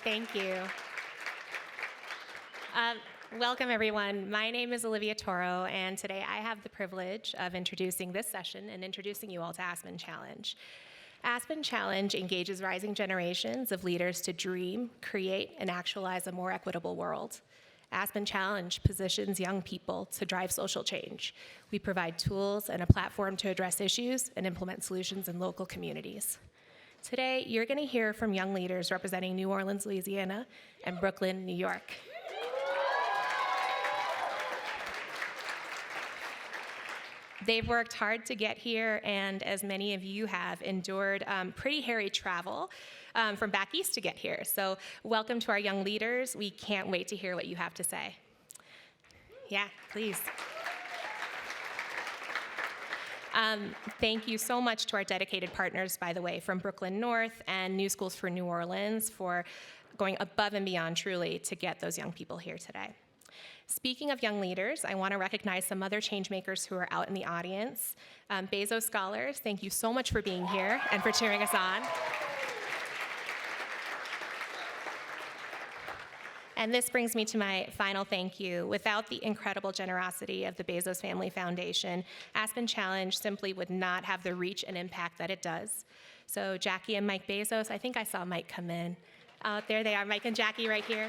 Thank you. Welcome, everyone. My name is Olivia Toro, and today I have the privilege of introducing this session and introducing you all to Aspen Challenge. Aspen Challenge engages rising generations of leaders to dream, create, and actualize a more equitable world. Aspen Challenge positions young people to drive social change. We provide tools and a platform to address issues and implement solutions in local communities. Today, you're going to hear from young leaders representing New Orleans, Louisiana, and Brooklyn, New York. They've worked hard to get here, and as many of you have, endured pretty hairy travel from back east to get here. So welcome to our young leaders. We can't wait to hear what you have to say. Yeah, please. Thank you so much to our dedicated partners, by the way, from Brooklyn North and New Schools for New Orleans for going above and beyond, truly, to get those young people here today. Speaking of young leaders, I want to recognize some other changemakers who are out in the audience. Bezos Scholars, thank you so much for being here and for cheering us on. And this brings me to my final thank you. Without the incredible generosity of the Bezos Family Foundation, Aspen Challenge simply would not have the reach and impact that it does. So Jackie and Mike Bezos, I think I saw Mike come in. There they are, Mike and Jackie right here.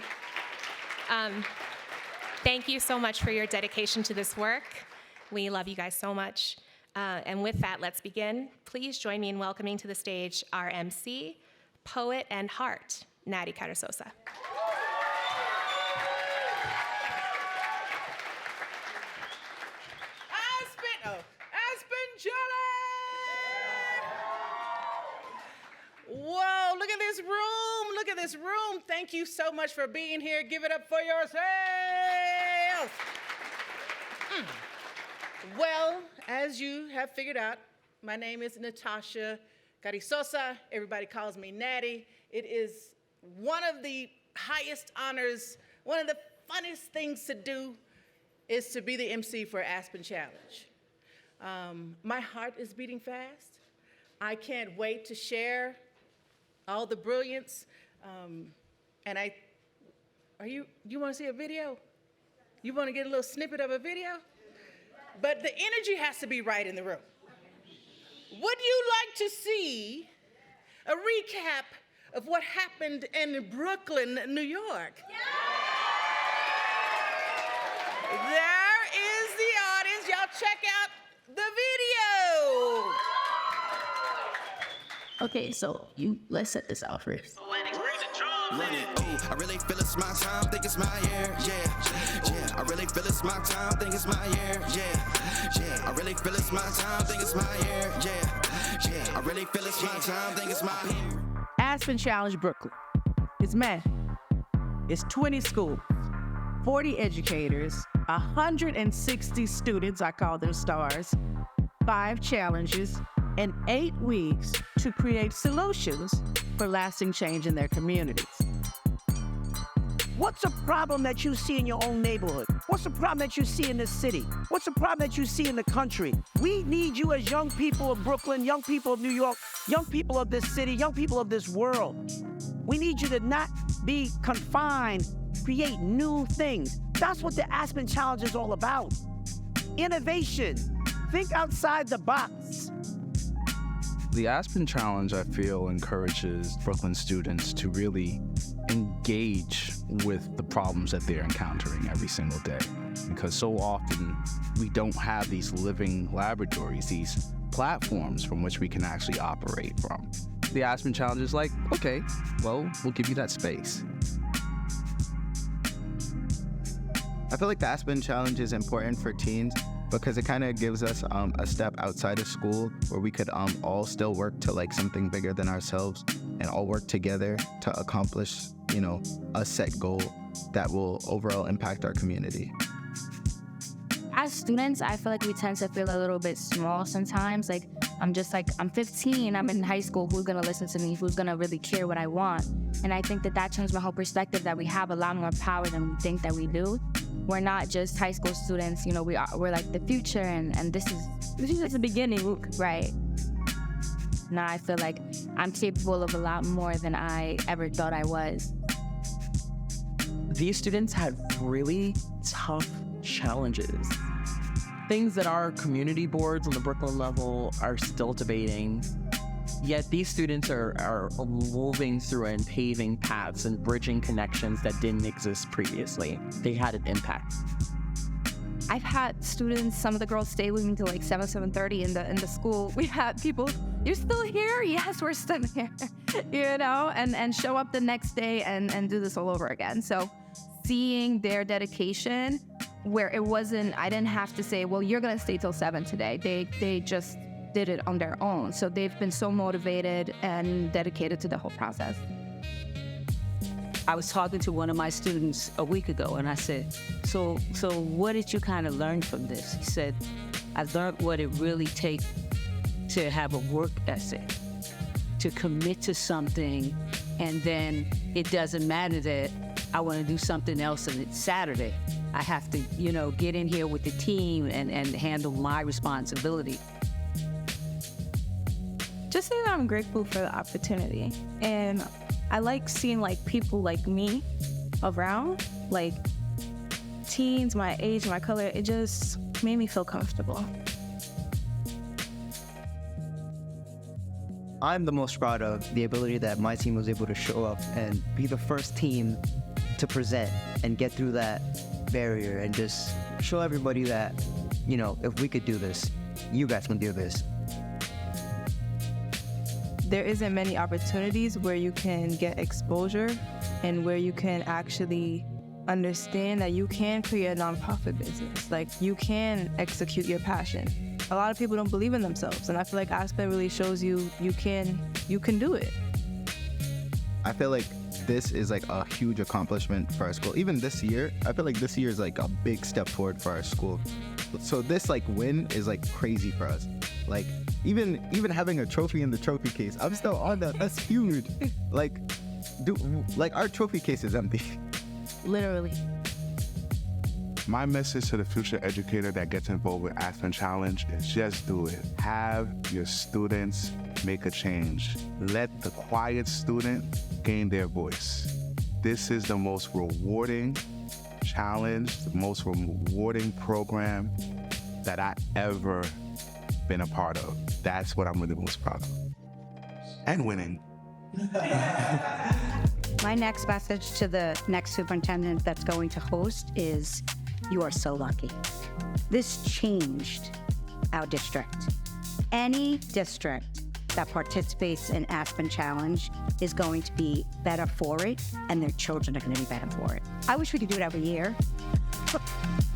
Thank you so much for your dedication to this work. We love you guys so much. And with that, let's begin. Please join me in welcoming to the stage our MC, poet and heart, Natty Cardososa. Aspen Challenge! Whoa, look at this room. Look at this room. Thank you so much for being here. Give it up for yourselves. Well, as you have figured out, my name is Natasha Cardososa. Everybody calls me Natty. It is one of the highest honors, one of the funnest things to do is to be the MC for Aspen Challenge. My heart is beating fast. I can't wait to share all the brilliance. You want to see a video? You want to get a little snippet of a video? But the energy has to be right in the room. Would you like to see a recap of what happened in Brooklyn, New York? Yeah. There is the audience. Y'all check out the video. Okay, so let's set this out first. I really feel it's my time, think it's my year, yeah. I really feel it's my time, think it's my year, yeah. I really feel it's my time, think it's my year, yeah. I really feel it's my time, think it's my year. Aspen Challenge Brooklyn. It's math. It's 20 schools, 40 educators, 160 students, I call them stars, 5 challenges, and 8 weeks to create solutions for lasting change in their communities. What's a problem that you see in your own neighborhood? What's the problem that you see in this city? What's the problem that you see in the country? We need you as young people of Brooklyn, young people of New York, young people of this city, young people of this world. We need you to not be confined, create new things. That's what the Aspen Challenge is all about. Innovation. Think outside the box. The Aspen Challenge, I feel, encourages Brooklyn students to really engage with the problems that they're encountering every single day. Because so often we don't have these living laboratories, these platforms from which we can actually operate from. The Aspen Challenge is like, okay, well, we'll give you that space. I feel like the Aspen Challenge is important for teens because it kind of gives us a step outside of school where we could all still work to like something bigger than ourselves and all work together to accomplish, a set goal that will overall impact our community. As students, I feel like we tend to feel a little bit small sometimes. I'm 15, I'm in high school, who's gonna listen to me, who's gonna really care what I want? And I think that changed my whole perspective, that we have a lot more power than we think that we do. We're not just high school students, we're like the future, and this is just the beginning, right? Now I feel like I'm capable of a lot more than I ever thought I was. these students had really tough challenges. Things that our community boards on the Brooklyn level are still debating. Yet these students are moving through and paving paths and bridging connections that didn't exist previously. They had an impact. I've had students, some of the girls stay with me till like 7:30 in the school. We had people, "You're still here?" "Yes, we're still here." and show up the next day and do this all over again. So seeing their dedication where it wasn't, I didn't have to say, "Well, you're gonna stay till 7 today." They just did it on their own. So they've been so motivated and dedicated to the whole process. I was talking to one of my students a week ago, and I said, so what did you kind of learn from this? He said, I learned what it really takes to have a work ethic, to commit to something, and then it doesn't matter that I want to do something else and it's Saturday. I have to, get in here with the team and handle my responsibility. Just say that I'm grateful for the opportunity, and I like seeing like people like me around, like teens my age, my color. It just made me feel comfortable. I'm the most proud of the ability that my team was able to show up and be the first team to present and get through that barrier and just show everybody that, if we could do this, you guys can do this. There isn't many opportunities where you can get exposure and where you can actually understand that you can create a nonprofit business. Like, you can execute your passion. A lot of people don't believe in themselves, and I feel like Aspen really shows you can do it. I feel like this is like a huge accomplishment for our school. Even this year, I feel like this year is like a big step forward for our school. So this like win is like crazy for us. Like even having a trophy in the trophy case, I'm still on that. That's huge. Like our trophy case is empty. Literally. My message to the future educator that gets involved with Aspen Challenge is just do it. Have your students make a change. Let the quiet student gain their voice. This is the most rewarding challenge, the most rewarding program that I ever been a part of. That's what I'm really most proud of. And winning. My next message to the next superintendent that's going to host is, you are so lucky. This changed our district. Any district that participates in Aspen Challenge is going to be better for it, and their children are going to be better for it. I wish we could do it every year.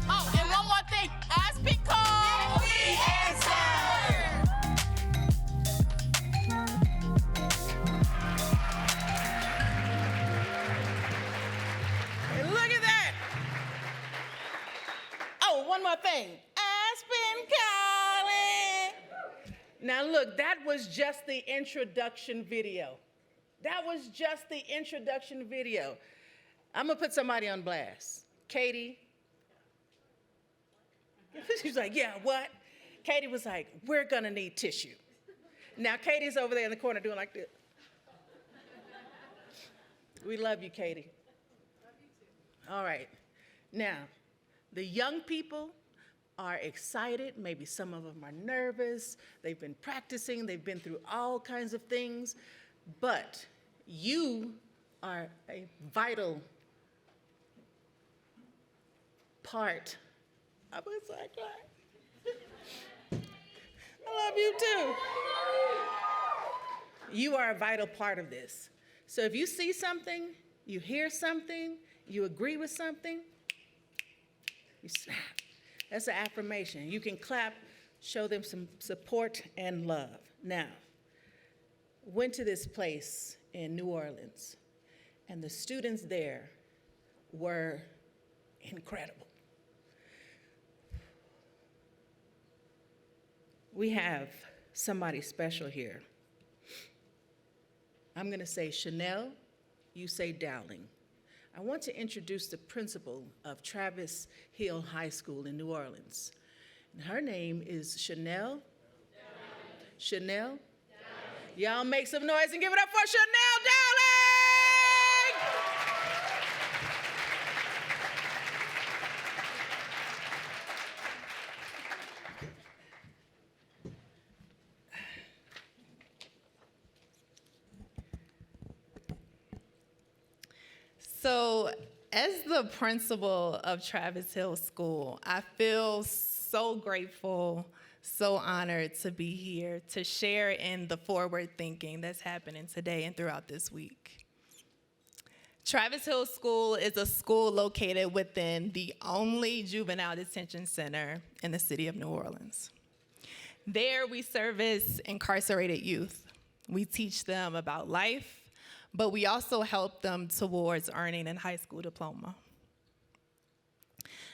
Oh, and one more thing, Aspen call, we answer. And look at that. Oh, one more thing, Aspen calling. Now look, that was just the introduction video. That was just the introduction video. I'm gonna put somebody on blast. Katie. She's like, yeah, what? Katie was like, we're gonna need tissue. Now Katie's over there in the corner doing like this. We love you, Katie. Love you too. All right. Now, the young people are excited. Maybe some of them are nervous. They've been practicing. They've been through all kinds of things. But you are a vital part. I was like, I love you too. You are a vital part of this. So if you see something, you hear something, you agree with something, you snap. That's an affirmation. You can clap, show them some support and love. Now, went to this place in New Orleans, and the students there were incredible. We have somebody special here. I'm gonna say Chanel, you say Dowling. I want to introduce the principal of Travis Hill High School in New Orleans. And her name is Chanel. Dowling. Chanel? Dowling. Y'all make some noise and give it up for Chanel Dowling! So, as the principal of Travis Hill School, I feel so grateful, so honored to be here to share in the forward thinking that's happening today and throughout this week. Travis Hill School is a school located within the only juvenile detention center in the city of New Orleans. There, we service incarcerated youth. We teach them about life, but we also help them towards earning a high school diploma.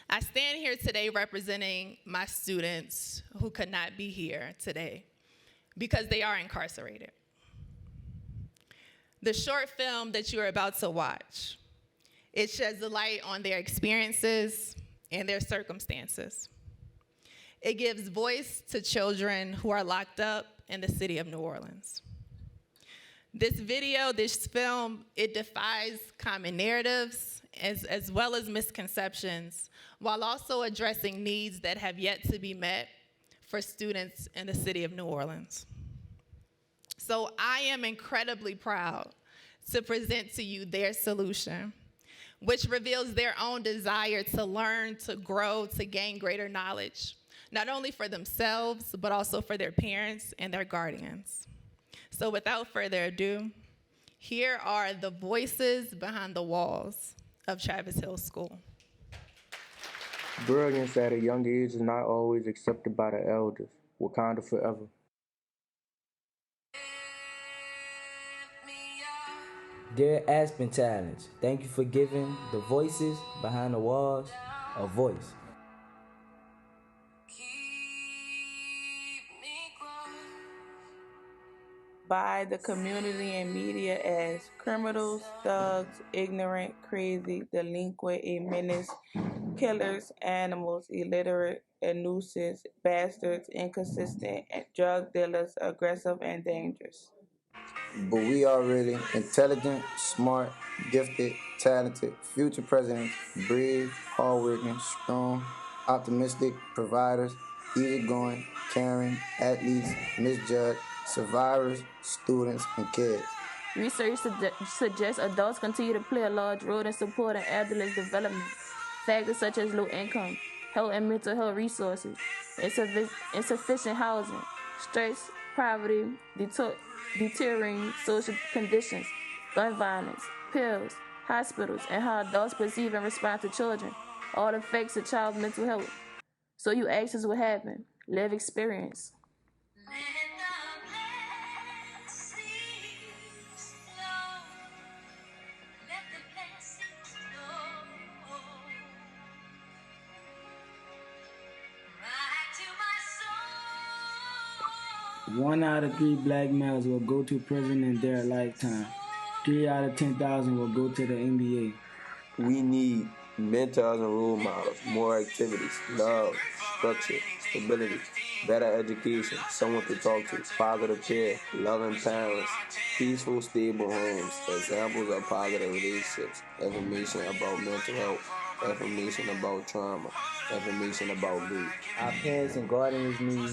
I stand here today representing my students who could not be here today because they are incarcerated. The short film that you are about to watch, it sheds a light on their experiences and their circumstances. It gives voice to children who are locked up in the city of New Orleans. This video, this film, it defies common narratives as well as misconceptions, while also addressing needs that have yet to be met for students in the city of New Orleans. So I am incredibly proud to present to you their solution, which reveals their own desire to learn, to grow, to gain greater knowledge, not only for themselves, but also for their parents and their guardians. So without further ado, here are the voices behind the walls of Travis Hill School. Brilliance at a young age is not always accepted by the elders. Wakanda forever. Dear Aspen Challenge, thank you for giving the voices behind the walls a voice. By the community and media as criminals, thugs, ignorant, crazy, delinquent, a menace, killers, animals, illiterate, a nuisance, bastards, inconsistent, drug dealers, aggressive, and dangerous. But we are really intelligent, smart, gifted, talented, future presidents, brave, hardworking, strong, optimistic, providers, easygoing, caring, athletes, misjudged, survivors, students, and kids. Research suggests adults continue to play a large role in supporting adolescent development. Factors such as low income, health and mental health resources, insufficient housing, stress, poverty, deteriorating social conditions, gun violence, pills, hospitals, and how adults perceive and respond to children all affects a child's mental health. So you ask us what happened. Live experience. One out of 3 black males will go to prison in their lifetime. 3 out of 10,000 will go to the NBA. We need mentors and role models, more activities, love, structure, stability, better education, someone to talk to, positive care, loving parents, peaceful, stable homes, examples of positive relationships, information about mental health, information about trauma, information about grief. Our parents and guardians need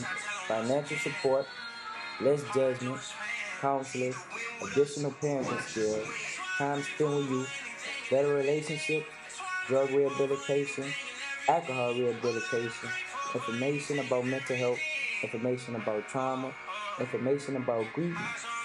financial support, less judgment, counselors, additional parenting skills, time spent with you, better relationships, drug rehabilitation, alcohol rehabilitation, information about mental health, information about trauma, information about grief,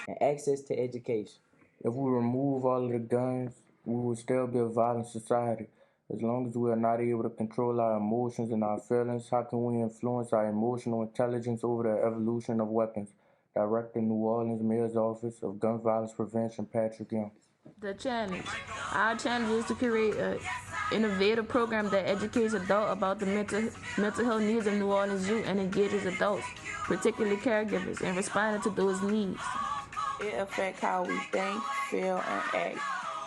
and access to education. If we remove all of the guns, we will still be a violent society. As long as we are not able to control our emotions and our feelings, how can we influence our emotional intelligence over the evolution of weapons? Director, New Orleans Mayor's Office of Gun Violence Prevention, Patrick Young. The challenge. Our challenge is to create an innovative program that educates adults about the mental health needs of New Orleans youth and engages adults, particularly caregivers, in responding to those needs. It affects how we think, feel, and act.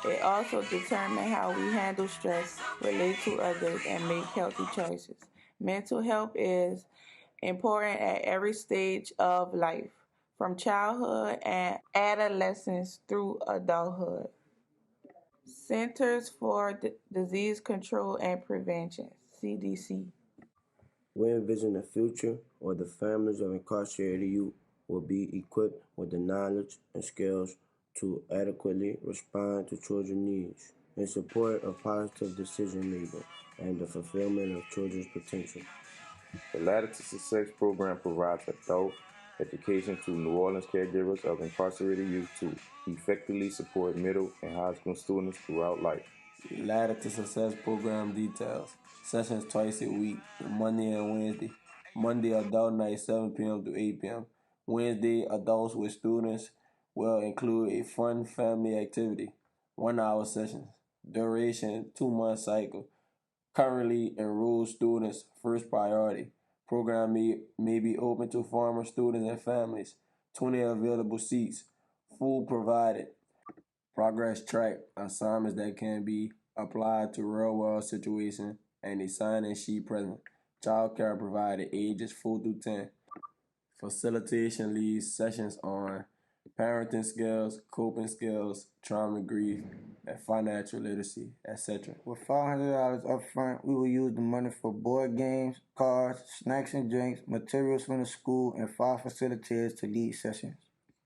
It also determines how we handle stress, relate to others, and make healthy choices. Mental health is important at every stage of life, from childhood and adolescence through adulthood. Centers for Disease Control and Prevention, CDC. We envision a future where the families of incarcerated youth will be equipped with the knowledge and skills to adequately respond to children's needs in support of positive decision making and the fulfillment of children's potential. The Ladder to Success program provides adult education to New Orleans caregivers of incarcerated youth to effectively support middle and high school students throughout life. Ladder to Success program details. Sessions twice a week, Monday and Wednesday. Monday adult night 7 p.m. to 8 p.m. Wednesday adults with students will include a fun family activity. 1 hour sessions. Duration 2-month cycle. Currently enrolled students first priority. Program may be open to former students and families. 20 available seats. Food provided. Progress track. Assignments that can be applied to real-world situations and a sign-in sheet present. Child care provided ages 4 through 10. Facilitation leads sessions on parenting skills, coping skills, trauma grief, and financial literacy, etc. With $500 up front, we will use the money for board games, cards, snacks and drinks, materials from the school, and 5 facilitators to lead sessions.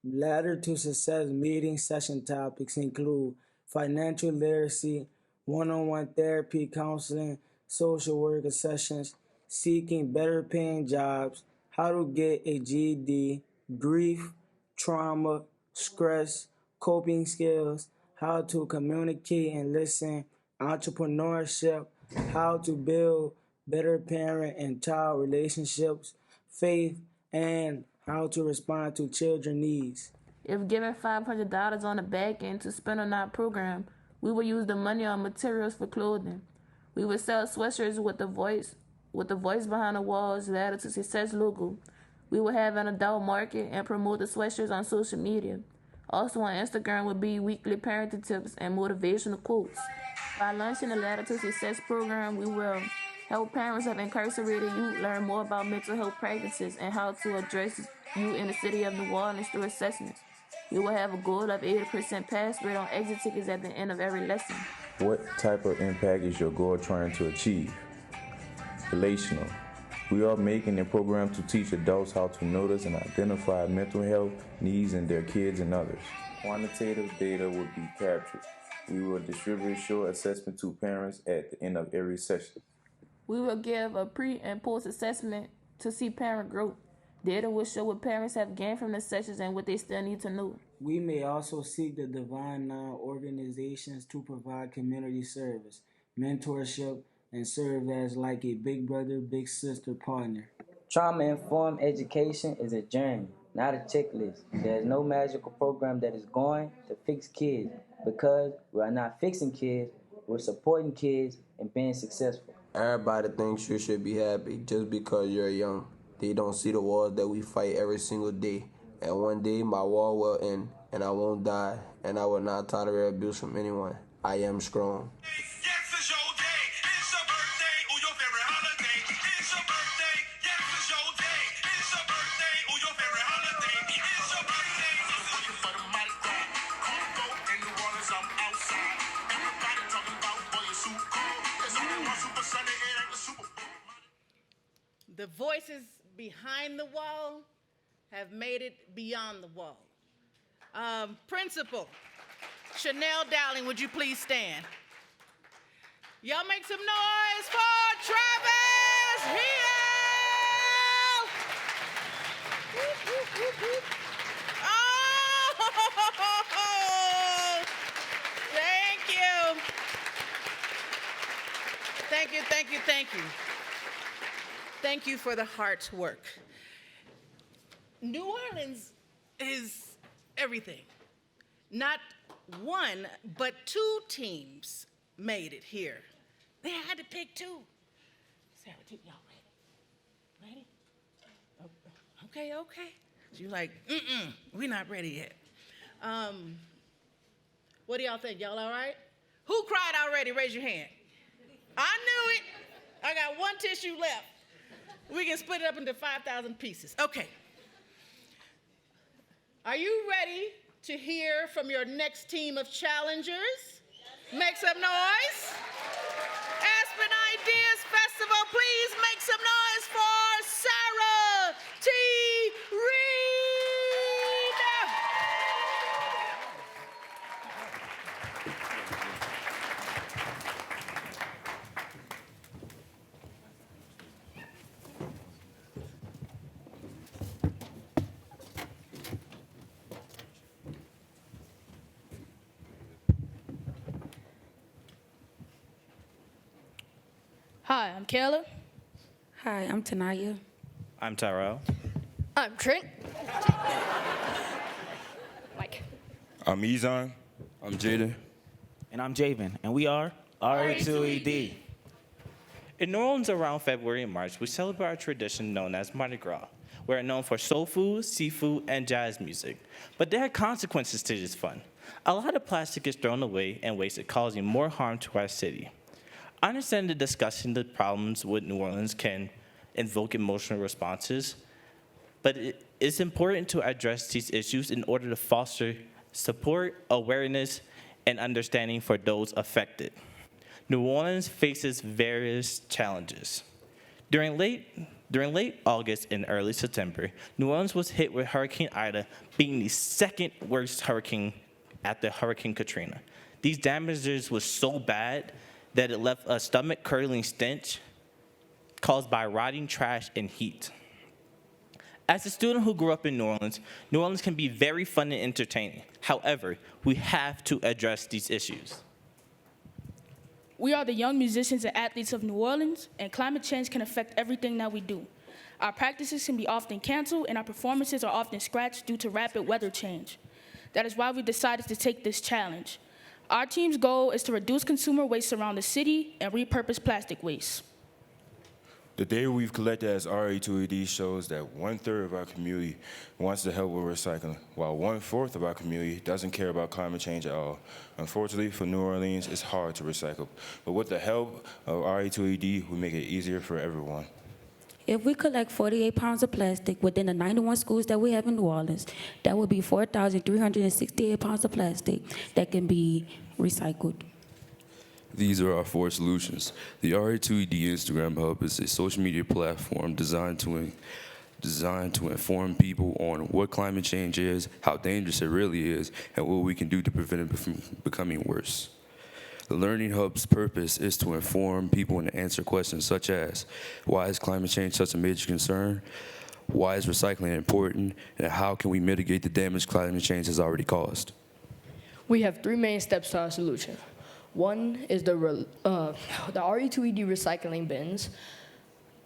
Ladder to Success meeting session topics include financial literacy, one-on-one therapy, counseling, social worker sessions, seeking better paying jobs, how to get a GED, grief, trauma, stress, coping skills, how to communicate and listen, entrepreneurship, how to build better parent and child relationships, faith, and how to respond to children's needs. If given $500 on the back end to spend on our program, we will use the money on materials for clothing. We will sell sweatshirts with the voice behind the walls, Ladder to Success logo. We will have an adult market and promote the sweatshirts on social media. Also on Instagram will be weekly parenting tips and motivational quotes. By launching the Ladder to Success program, we will help parents of incarcerated youth learn more about mental health practices and how to address youth in the city of New Orleans through assessments. We will have a goal of 80% pass rate on exit tickets at the end of every lesson. What type of impact is your goal trying to achieve? Relational. We are making a program to teach adults how to notice and identify mental health needs in their kids and others. Quantitative data will be captured. We will distribute short assessment to parents at the end of every session. We will give a pre and post assessment to see parent growth. Data will show what parents have gained from the sessions and what they still need to know. We may also seek the Divine Nine organizations to provide community service, mentorship, and serve as like a big brother, big sister partner. Trauma-informed education is a journey, not a checklist. There's no magical program that is going to fix kids because we are not fixing kids, we're supporting kids and being successful. Everybody thinks you should be happy just because you're young. They don't see the wars that we fight every single day. And one day my war will end and I won't die and I will not tolerate abuse from anyone. I am strong. The voices behind the wall have made it beyond the wall. Principal Chanel Dowling, would you please stand? Y'all make some noise for Travis Hill! Whoop, whoop, whoop, whoop. Oh! Thank you. Thank you, thank you, thank you. Thank you for the heart's work. New Orleans is everything. Not one, but 2 teams made it here. They had to pick 2. Sarah, y'all ready? Ready? Okay. She was like, we're not ready yet. What do y'all think? Y'all all right? Who cried already? Raise your hand. I knew it. I got 1 tissue left. We can split it up into 5,000 pieces. Okay. Are you ready to hear from your next team of challengers? Make some noise. Aspen Ideas Festival, please make some noise for Sarah T. Reed. Hi, I'm Kayla. Hi, I'm Tanaya. I'm Tyrell. I'm Trent. Mike. I'm Ezon. I'm Jaden. And I'm Javen, and we are RE2ED. In New Orleans around February and March, we celebrate a tradition known as Mardi Gras. We're known for soul food, seafood, and jazz music. But there are consequences to this fun. A lot of plastic is thrown away and wasted, causing more harm to our city. I understand that discussing the problems with New Orleans can invoke emotional responses, but it is important to address these issues in order to foster support, awareness, and understanding for those affected. New Orleans faces various challenges. During late August and early September, New Orleans was hit with Hurricane Ida, being the second worst hurricane after Hurricane Katrina. These damages were so bad that it left a stomach-curdling stench caused by rotting trash and heat. As a student who grew up in New Orleans can be very fun and entertaining. However, we have to address these issues. We are the young musicians and athletes of New Orleans, and climate change can affect everything that we do. Our practices can be often canceled, and our performances are often scratched due to rapid weather change. That is why we decided to take this challenge. Our team's goal is to reduce consumer waste around the city and repurpose plastic waste. The data we've collected as RE2ED shows that 1/3 of our community wants to help with recycling, while 1/4 of our community doesn't care about climate change at all. Unfortunately, for New Orleans, it's hard to recycle. But with the help of RE2ED, we make it easier for everyone. If we collect 48 pounds of plastic within the 91 schools that we have in New Orleans, that would be 4,368 pounds of plastic that can be recycled. These are our 4 solutions. The RE2ED Instagram Hub is a social media platform designed to inform people on what climate change is, how dangerous it really is, and what we can do to prevent it from becoming worse. The Learning Hub's purpose is to inform people and answer questions such as, why is climate change such a major concern? Why is recycling important? And how can we mitigate the damage climate change has already caused? We have 3 main steps to our solution. One is the RE2ED recycling bins.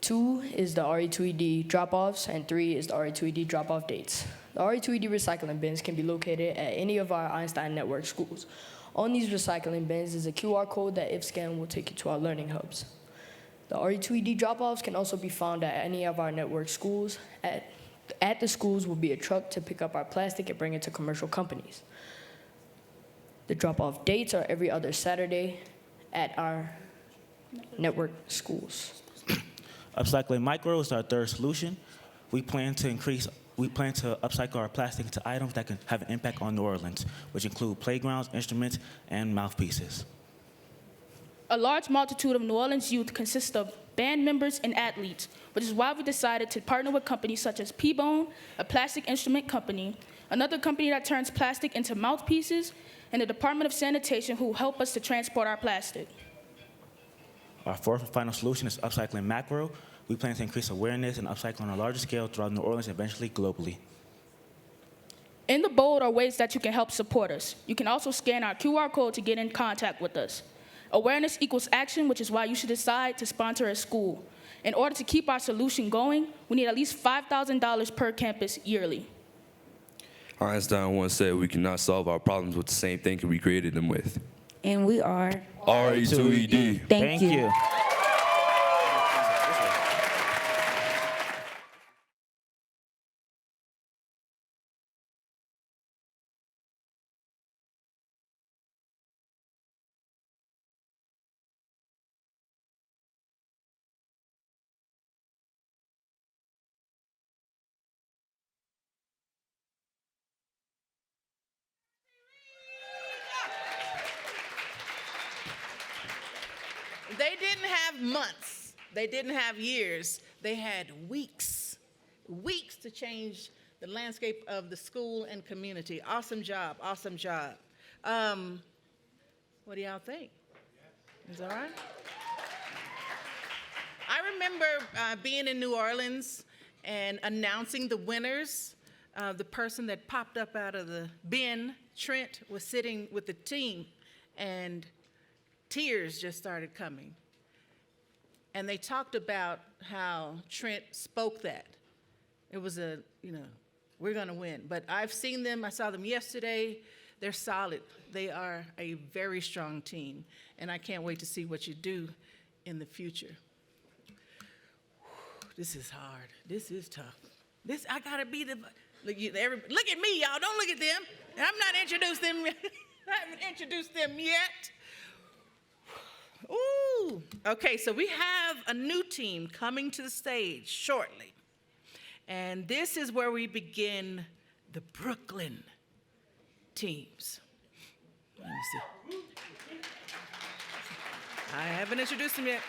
2 is the RE2ED drop-offs, and 3 is the RE2ED drop-off dates. The RE2ED recycling bins can be located at any of our Einstein Network schools. On these recycling bins is a QR code that, if scanned, will take you to our learning hubs. The RE2ED drop-offs can also be found at any of our network schools. At the schools will be a truck to pick up our plastic and bring it to commercial companies. The drop-off dates are every other Saturday at our network schools. Upcycling micro is our 3rd solution. We plan to upcycle our plastic into items that can have an impact on New Orleans, which include playgrounds, instruments, and mouthpieces. A large multitude of New Orleans youth consists of band members and athletes, which is why we decided to partner with companies such as P-Bone, a plastic instrument company, another company that turns plastic into mouthpieces, and the Department of Sanitation, who help us to transport our plastic. Our 4th and final solution is upcycling macro. We plan to increase awareness and upcycle on a larger scale throughout New Orleans and eventually globally. In the bold are ways that you can help support us. You can also scan our QR code to get in contact with us. Awareness equals action, which is why you should decide to sponsor a school. In order to keep our solution going, we need at least $5,000 per campus yearly. Einstein once said we cannot solve our problems with the same thinking we created them with. And we are RE2ED. Thank you. They didn't have months. They didn't have years. They had weeks to change the landscape of the school and community. Awesome job, awesome job. What do y'all think? Is that all right? I remember being in New Orleans and announcing the winners. The person that popped up out of the bin, Trent, was sitting with the team, and tears just started coming. And they talked about how Trent spoke that. It was we're going to win. But I've seen them. I saw them yesterday. They're solid. They are a very strong team. And I can't wait to see what you do in the future. This is hard. This is tough. I got to be the... Look at me, y'all. Don't look at them. I'm not introduced them. I haven't introduced them yet. Ooh. Okay, so we have a new team coming to the stage shortly. And this is where we begin the Brooklyn teams. Let me see. I haven't introduced them yet.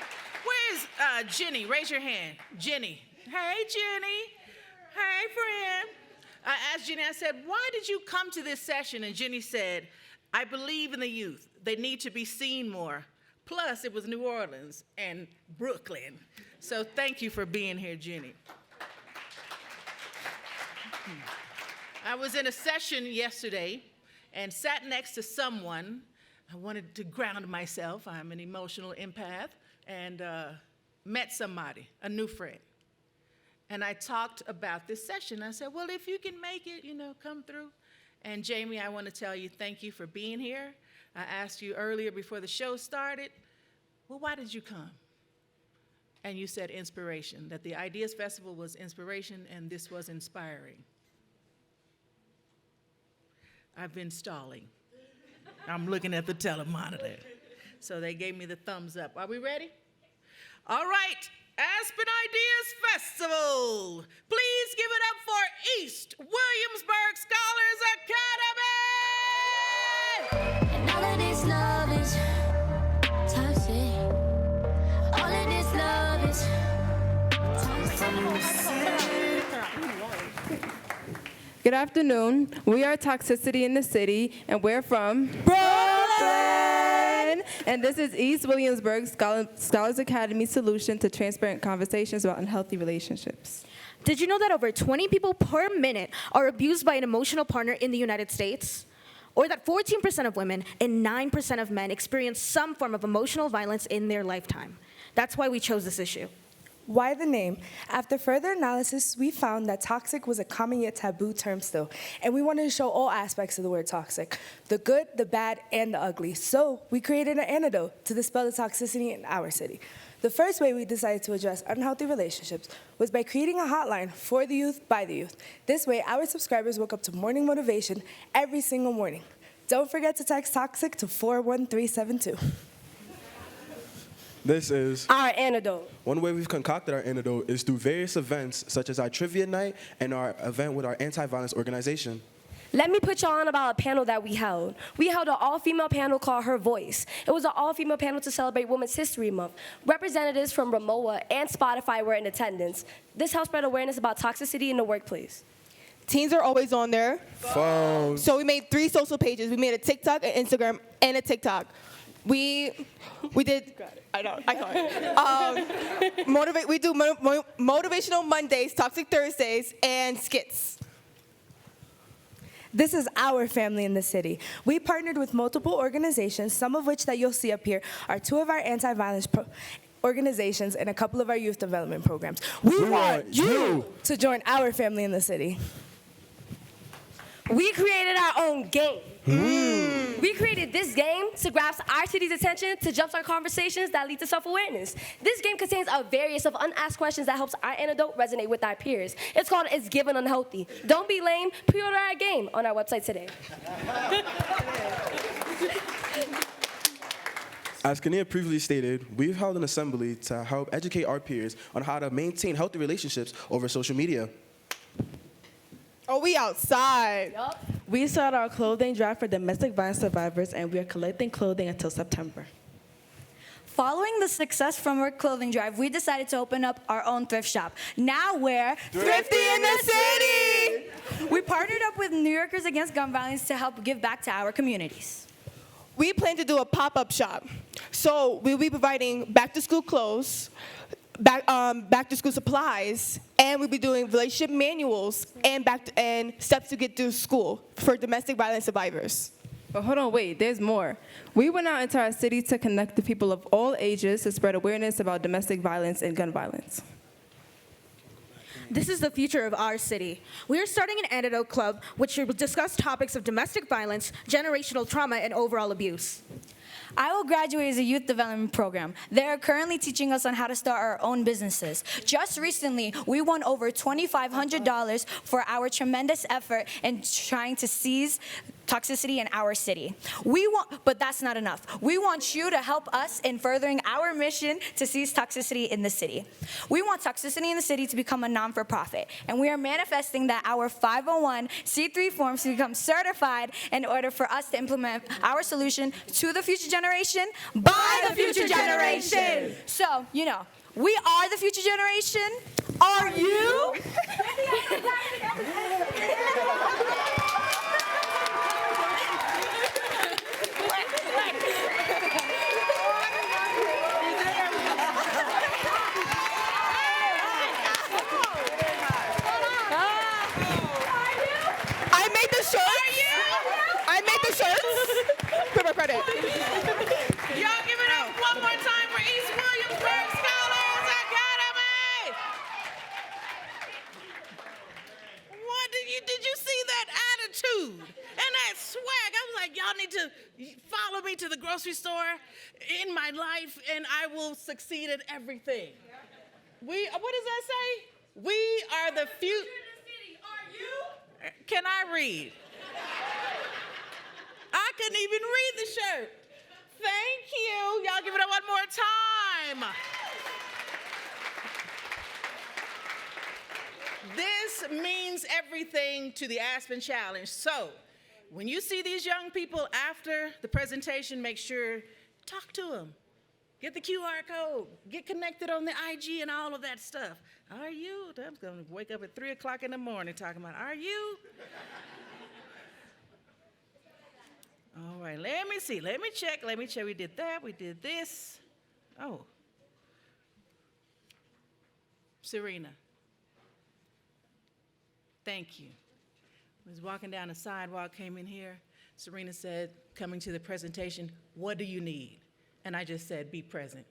Where's Jenny? Raise your hand. Jenny. Hey, Jenny. Hey, friend. I asked Jenny, I said, why did you come to this session? And Jenny said, I believe in the youth. They need to be seen more. Plus, it was New Orleans and Brooklyn. So thank you for being here, Jenny. I was in a session yesterday and sat next to someone. I wanted to ground myself. I'm an emotional empath. And met somebody, a new friend. And I talked about this session. I said, well, if you can make it, come through. And Jamie, I want to tell you thank you for being here. I asked you earlier before the show started, well, why did you come? And you said inspiration, that the Ideas Festival was inspiration and this was inspiring. I've been stalling. I'm looking at the telemonitor. So they gave me the thumbs up. Are we ready? All right, Aspen Ideas Festival. Please give it up for East Williamsburg Scholars Academy! And all of this love is toxic. All of this love is toxic. Good afternoon. We are Toxicity in the City, and we're from Brooklyn. And this is East Williamsburg Scholars Academy solution to transparent conversations about unhealthy relationships. Did you know that over 20 people per minute are abused by an emotional partner in the United States? Or that 14% of women and 9% of men experience some form of emotional violence in their lifetime? That's why we chose this issue. Why the name? After further analysis, we found that toxic was a common yet taboo term still, and we wanted to show all aspects of the word toxic, the good, the bad, and the ugly. So we created an antidote to dispel the toxicity in our city. The first way we decided to address unhealthy relationships was by creating a hotline for the youth, by the youth. This way, our subscribers woke up to morning motivation every single morning. Don't forget to text TOXIC to 41372. This is our antidote. One way we've concocted our antidote is through various events, such as our trivia night and our event with our anti-violence organization. Let me put y'all on about a panel that we held. We held an all-female panel called Her Voice. It was an all-female panel to celebrate Women's History Month. Representatives from Ramoa and Spotify were in attendance. This helped spread awareness about toxicity in the workplace. Teens are always on their phones. So we made 3 social pages. We made a TikTok, an Instagram, and a TikTok. We did. I know. I can't. We do motivational Mondays, toxic Thursdays, and skits. This is our family in the city. We partnered with multiple organizations, some of which that you'll see up here are 2 of our anti-violence organizations and a couple of our youth development programs. We want you to join our family in the city. We created our own game. We created this game to grasp our city's attention to jumpstart conversations that lead to self-awareness. This game contains a various of unasked questions that helps our antidote resonate with our peers. It's called It's Given Unhealthy. Don't be lame. Pre-order our game on our website today. As Kania previously stated, we've held an assembly to help educate our peers on how to maintain healthy relationships over social media. Oh, we outside. Yep. We started our clothing drive for domestic violence survivors, and we are collecting clothing until September. Following the success from our clothing drive, we decided to open up our own thrift shop. Now we're Thrifty in the City! We partnered up with New Yorkers Against Gun Violence to help give back to our communities. We plan to do a pop-up shop. So we'll be providing back-to-school clothes, back-to-school supplies, and we'll be doing relationship manuals and steps to get through school for domestic violence survivors. But hold on, wait, there's more. We went out into our city to connect the people of all ages to spread awareness about domestic violence and gun violence. This is the future of our city. We are starting an antidote club which will discuss topics of domestic violence, generational trauma, and overall abuse. I will graduate as a youth development program. They are currently teaching us on how to start our own businesses. Just recently, we won over $2,500 for our tremendous effort in trying to seize toxicity in our city. But that's not enough. We want you to help us in furthering our mission to seize toxicity in the city. We want toxicity in the city to become a non-for-profit, and we are manifesting that our 501c3 forms to become certified in order for us to implement our solution to the future generation by the future generation. So, we are the future generation. Are you? I made the shirts. Put my credit. Y'all give it up one more time for East Williamsburg Scholars Academy. What did you see that attitude and that swag? I was like, y'all need to follow me to the grocery store in my life, and I will succeed at everything. What does that say? We are the future. Can I read? I couldn't even read the shirt. Thank you. Y'all give it up one more time. This means everything to the Aspen Challenge. So, when you see these young people after the presentation, make sure talk to them. Get the QR code. Get connected on the IG and all of that stuff. Are you? I'm going to wake up at 3 o'clock in the morning talking about, are you? All right, let me see. Let me check. We did that. We did this. Oh. Serena. Thank you. I was walking down the sidewalk, came in here. Serena said, coming to the presentation, what do you need? And I just said, be present.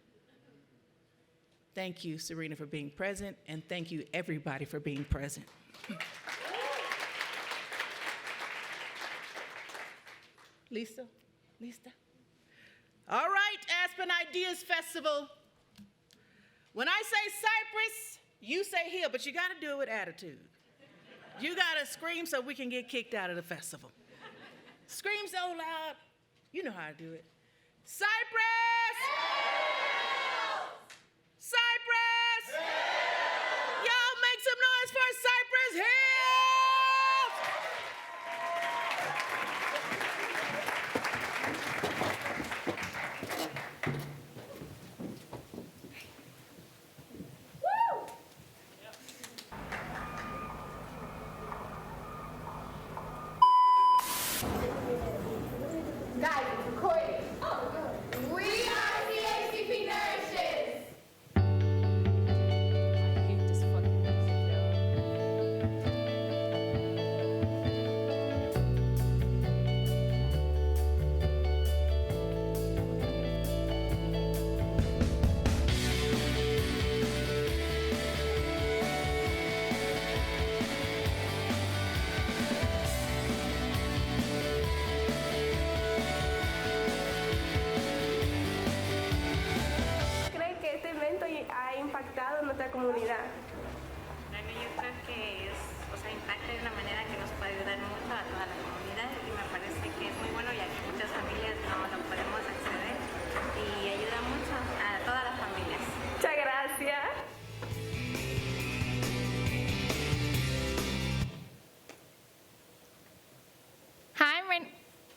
Thank you, Serena, for being present, and thank you, everybody, for being present. Lisa? All right, Aspen Ideas Festival. When I say Cypress, you say hill, but you got to do it with attitude. You got to scream so we can get kicked out of the festival. Scream so loud, you know how to do it. Cypress! Cypress! Y'all make some noise for Cypress Hill! Guys, it's recording. We are CHCP Nourishes. ¿Cree que este evento ha impactado en nuestra comunidad? Bueno, yo creo que impacta de una manera que nos puede ayudar mucho a toda la comunidad y me parece que es muy bueno ya que muchas familias no lo podemos acceder y ayuda mucho a todas las familias. Muchas gracias.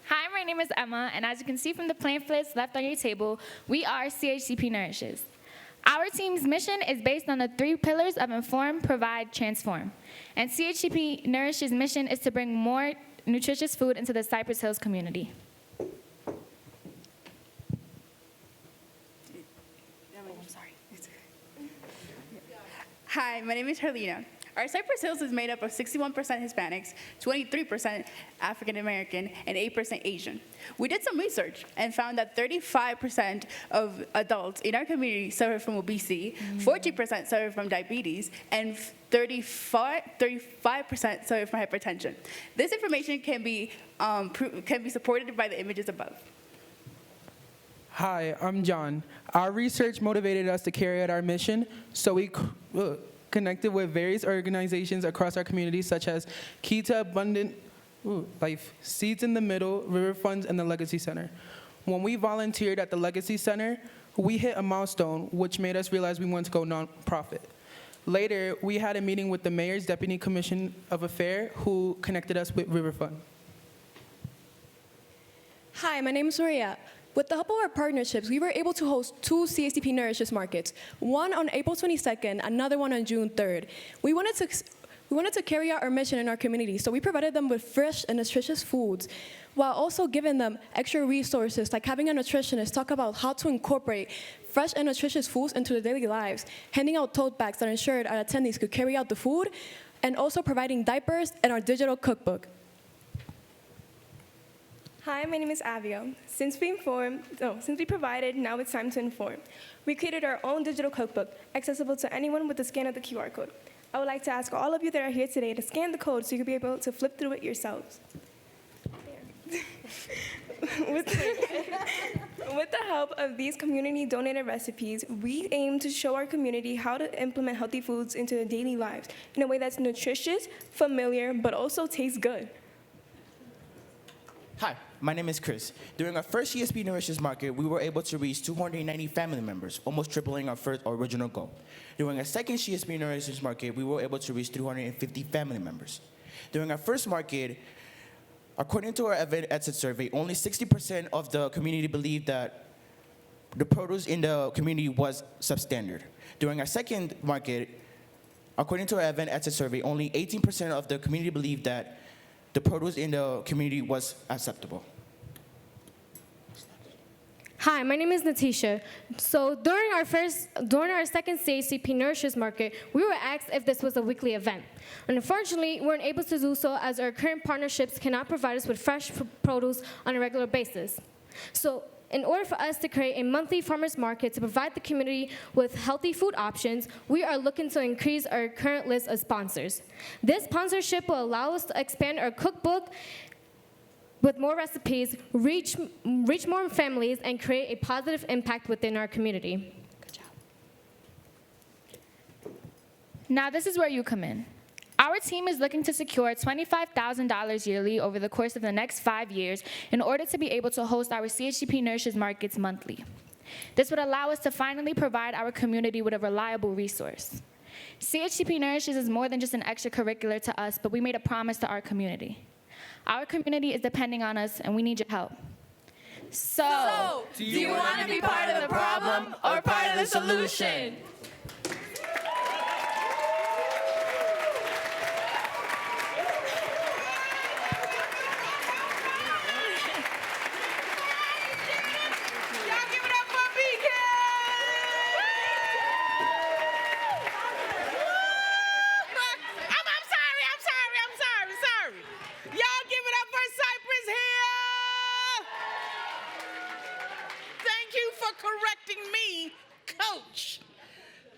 Hi, my name is Emma, and as you can see from the pamphlets left on your table, we are CHCP Nourishes. Our team's mission is based on the 3 pillars of inform, provide, transform. And CHCP Nourishes' mission is to bring more nutritious food into the Cypress Hills community. Hi, my name is Herlina. Our Cypress Hills is made up of 61% Hispanics, 23% African American, and 8% Asian. We did some research and found that 35% of adults in our community suffer from obesity, 40% suffer from diabetes, and 35% suffer from hypertension. This information can be supported by the images above. Hi, I'm John. Our research motivated us to carry out our mission, so we connected with various organizations across our community, such as Key to Abundant Life, Seeds in the Middle, River Funds, and the Legacy Center. When we volunteered at the Legacy Center, we hit a milestone, which made us realize we wanted to go nonprofit. Later, we had a meeting with the Mayor's Deputy Commission of Affairs, who connected us with River Fund. Hi, my name is Maria. With the help of our partnerships, we were able to host 2 CHCP Nourishes markets, one on April 22nd, another one on June 3rd. We wanted to carry out our mission in our community, so we provided them with fresh and nutritious foods, while also giving them extra resources, like having a nutritionist talk about how to incorporate fresh and nutritious foods into their daily lives, handing out tote bags that ensured our attendees could carry out the food, and also providing diapers and our digital cookbook. Hi, my name is Avio. Since we provided, now it's time to inform. We created our own digital cookbook, accessible to anyone with the scan of the QR code. I would like to ask all of you that are here today to scan the code so you can be able to flip through it yourselves. With the help of these community-donated recipes, we aim to show our community how to implement healthy foods into their daily lives in a way that's nutritious, familiar, but also tastes good. Hi, my name is Chris. During our first CSP Nourishes market, we were able to reach 290 family members, almost tripling our first original goal. During our second CSP Nourishes market, we were able to reach 350 family members. During our first market, according to our event exit survey, only 60% of the community believed that the produce in the community was substandard. During our second market, according to our event exit survey, only 18% of the community believed that the produce in the community was acceptable. Hi, my name is Natisha. So during our second CHCP Nourishes market, we were asked if this was a weekly event. Unfortunately, we weren't able to do so as our current partnerships cannot provide us with fresh produce on a regular basis. So in order for us to create a monthly farmers market to provide the community with healthy food options, we are looking to increase our current list of sponsors. This sponsorship will allow us to expand our cookbook with more recipes, reach more families, and create a positive impact within our community. Good job. Now this is where you come in. Our team is looking to secure $25,000 yearly over the course of the next 5 years in order to be able to host our CHCP Nourishes markets monthly. This would allow us to finally provide our community with a reliable resource. CHCP Nourishes is more than just an extracurricular to us, but we made a promise to our community. Our community is depending on us, and we need your help. So do you want to be part of the problem or part of the solution?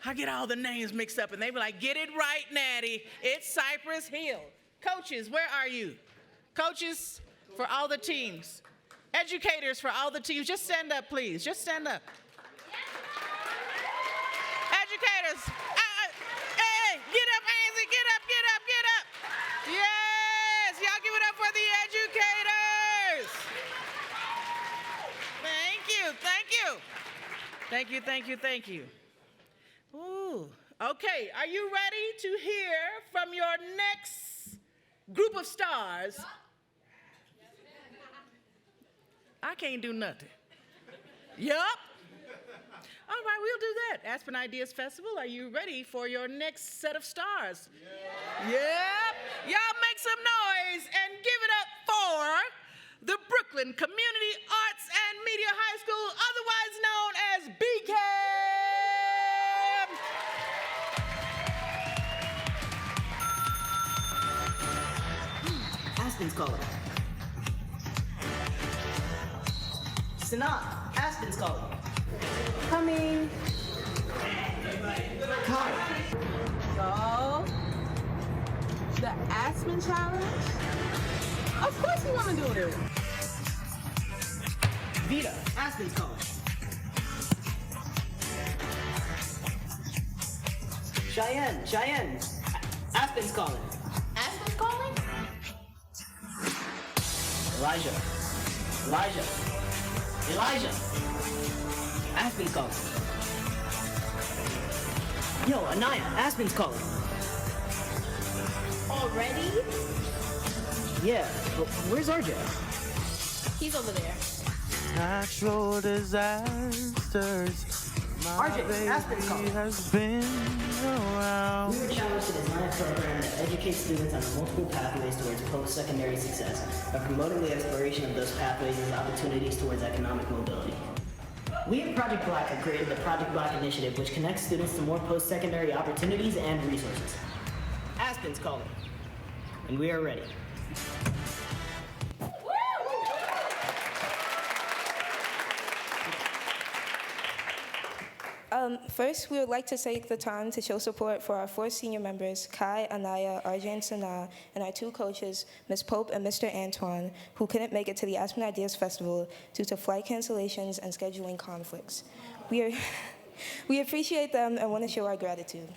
I get all the names mixed up, and they be like, get it right, Natty. It's Cypress Hill. Coaches, where are you? Coaches for all the teams. Educators for all the teams. Just stand up, please. Just stand up. Educators. Hey, get up, Ainsley. Get up, get up, get up. Yes, y'all give it up for the educators. Thank you, thank you. Thank you, thank you, thank you. Ooh, okay, are you ready to hear from your next group of stars? I can't do nothing. Yup. All right, we'll do that. Aspen Ideas Festival, are you ready for your next set of stars? Yeah. Yep. Y'all make some noise and give it up for the Brooklyn Community Arts and Media High School, otherwise known as B.K. Aspen's calling. Sanaa, Aspen's calling. Coming. Kai. So, the Aspen Challenge? Of course we want to do it. Vita, Aspen's calling. Cheyenne, Aspen's calling. Aspen's calling? Elijah, Aspen's calling. Yo, Anaya, Aspen's calling. Already? Yeah, but where's RJ? He's over there. Natural disasters. My RJ, Aspen's calling. baby has been around. We were challenged to design a program that educates students on multiple pathways towards post-secondary success by promoting the exploration of those pathways as opportunities towards economic mobility. We at Project B.L.A.C.K have created the Project B.L.A.C.K initiative, which connects students to more post-secondary opportunities and resources. Aspen's calling, and we are ready. First, we would like to take the time to show support for our 4 senior members, Kai, Anaya, RJ, and Sanaa, and our 2 coaches, Ms. Pope and Mr. Antoine, who couldn't make it to the Aspen Ideas Festival due to flight cancellations and scheduling conflicts. We appreciate them and want to show our gratitude.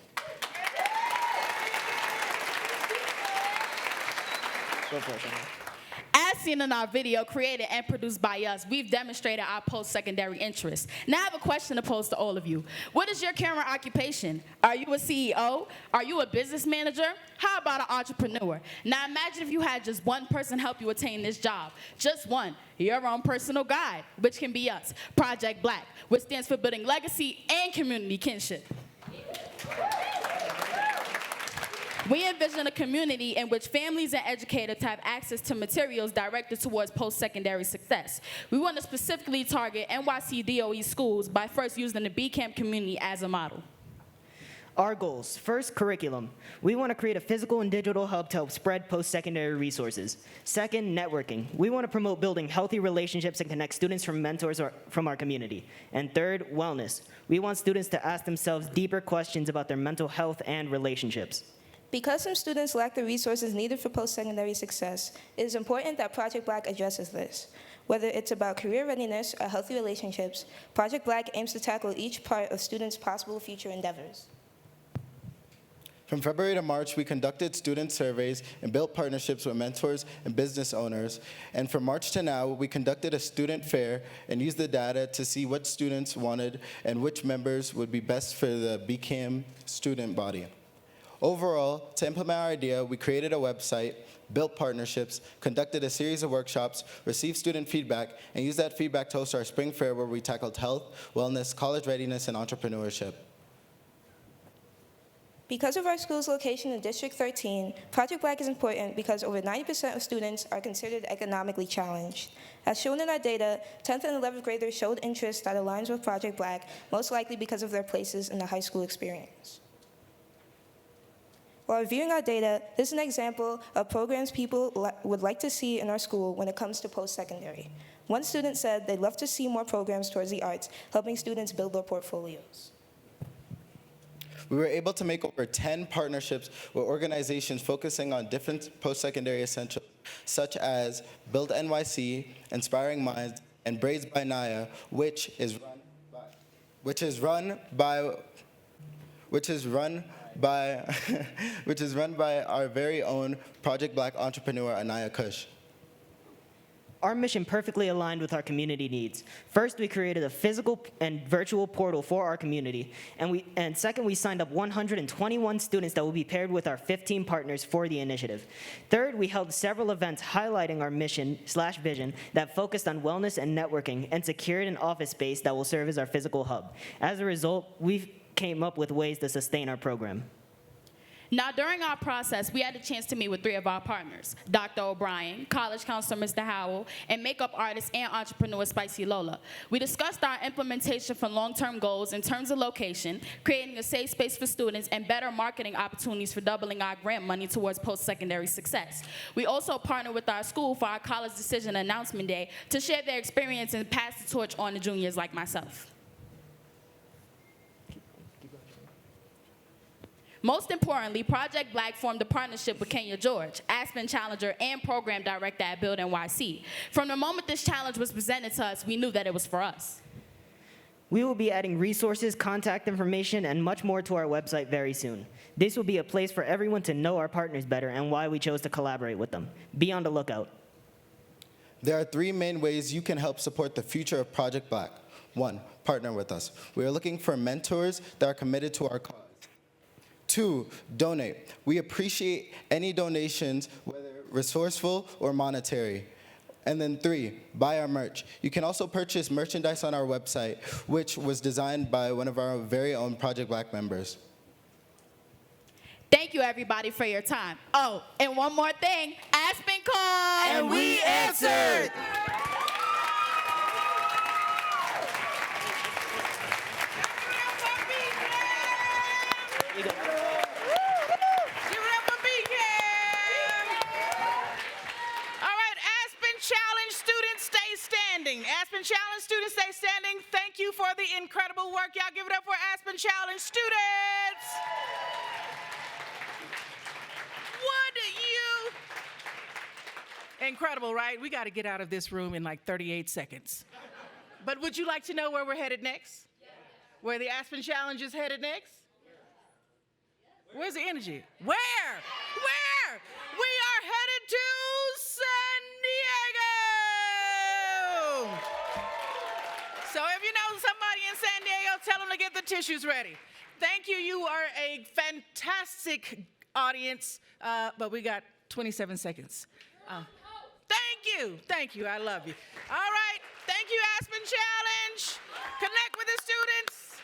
Go for it, Sanaa. As seen in our video created and produced by us, we've demonstrated our post-secondary interests. Now I have a question to pose to all of you. What is your current occupation? Are you a CEO? Are you a business manager? How about an entrepreneur? Now imagine if you had just one person help you attain this job. Just one. Your own personal guide, which can be us, Project B.L.A.C.K, which stands for Building Legacy and Community Kinship. We envision a community in which families and educators have access to materials directed towards post-secondary success. We want to specifically target NYC DOE schools by first using the B-Camp community as a model. Our goals. First, curriculum. We want to create a physical and digital hub to help spread post-secondary resources. Second, networking. We want to promote building healthy relationships and connect students from mentors from our community. And third, wellness. We want students to ask themselves deeper questions about their mental health and relationships. Because some students lack the resources needed for post-secondary success, it is important that Project B.L.A.C.K addresses this. Whether it's about career readiness or healthy relationships, Project B.L.A.C aims to tackle each part of students' possible future endeavors. From February to March, we conducted student surveys and built partnerships with mentors and business owners. And from March to now, we conducted a student fair and used the data to see what students wanted and which members would be best for the BCAM student body. Overall, to implement our idea, we created a website, built partnerships, conducted a series of workshops, received student feedback, and used that feedback to host our spring fair where we tackled health, wellness, college readiness, and entrepreneurship. Because of our school's location in District 13, Project B.L.A.C is important because over 90% of students are considered economically challenged. As shown in our data, 10th and 11th graders showed interest that aligns with Project B.L.A.C, most likely because of their places in the high school experience. While reviewing our data, this is an example of programs people would like to see in our school when it comes to post-secondary. One student said they'd love to see more programs towards the arts, helping students build their portfolios. We were able to make over 10 partnerships with organizations focusing on different post-secondary essentials, such as Build NYC, Inspiring Minds, and Braids by Naya, which is run by our very own Project B.L.A.C entrepreneur, Anaya Kush. Our mission perfectly aligned with our community needs. First, we created a physical and virtual portal for our community, and second, we signed up 121 students that will be paired with our 15 partners for the initiative. Third, we held several events highlighting our mission/vision that focused on wellness and networking, and secured an office space that will serve as our physical hub. As a result, we came up with ways to sustain our program. Now, during our process, we had a chance to meet with 3 of our partners, Dr. O'Brien, college counselor Mr. Howell, and makeup artist and entrepreneur Spicy Lola. We discussed our implementation for long-term goals in terms of location, creating a safe space for students, and better marketing opportunities for doubling our grant money towards post-secondary success. We also partnered with our school for our college decision announcement day to share their experience and pass the torch on to juniors like myself. Most importantly, Project B.L.A.C.K formed a partnership with Kenya George, Aspen Challenger and Program Director at B.L.A.C.K. From the moment this challenge was presented to us, we knew that it was for us. We will be adding resources, contact information, and much more to our website very soon. This will be a place for everyone to know our partners better and why we chose to collaborate with them. Be on the lookout. There are 3 main ways you can help support the future of Project B.L.A.C. 1, partner with us. We are looking for mentors that are committed to our cause. 2, donate. We appreciate any donations, whether resourceful or monetary. And then 3, buy our merch. You can also purchase merchandise on our website, which was designed by one of our very own Project B.L.A.C members. Thank you, everybody, for your time. Oh, and one more thing, Aspen called. And we answered. Aspen Challenge students, stay standing. Thank you for the incredible work. Y'all give it up for Aspen Challenge students. Would you? Incredible, right? We got to get out of this room in like 38 seconds. But would you like to know where we're headed next? Where the Aspen Challenge is headed next? Where's the energy? Where? We are headed to San Diego. So if you know somebody in San Diego, tell them to get the tissues ready. Thank you. You are a fantastic audience, but we got 27 seconds. Thank you. I love you. All right. Thank you, Aspen Challenge. Connect with the students.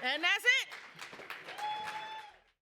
And that's it.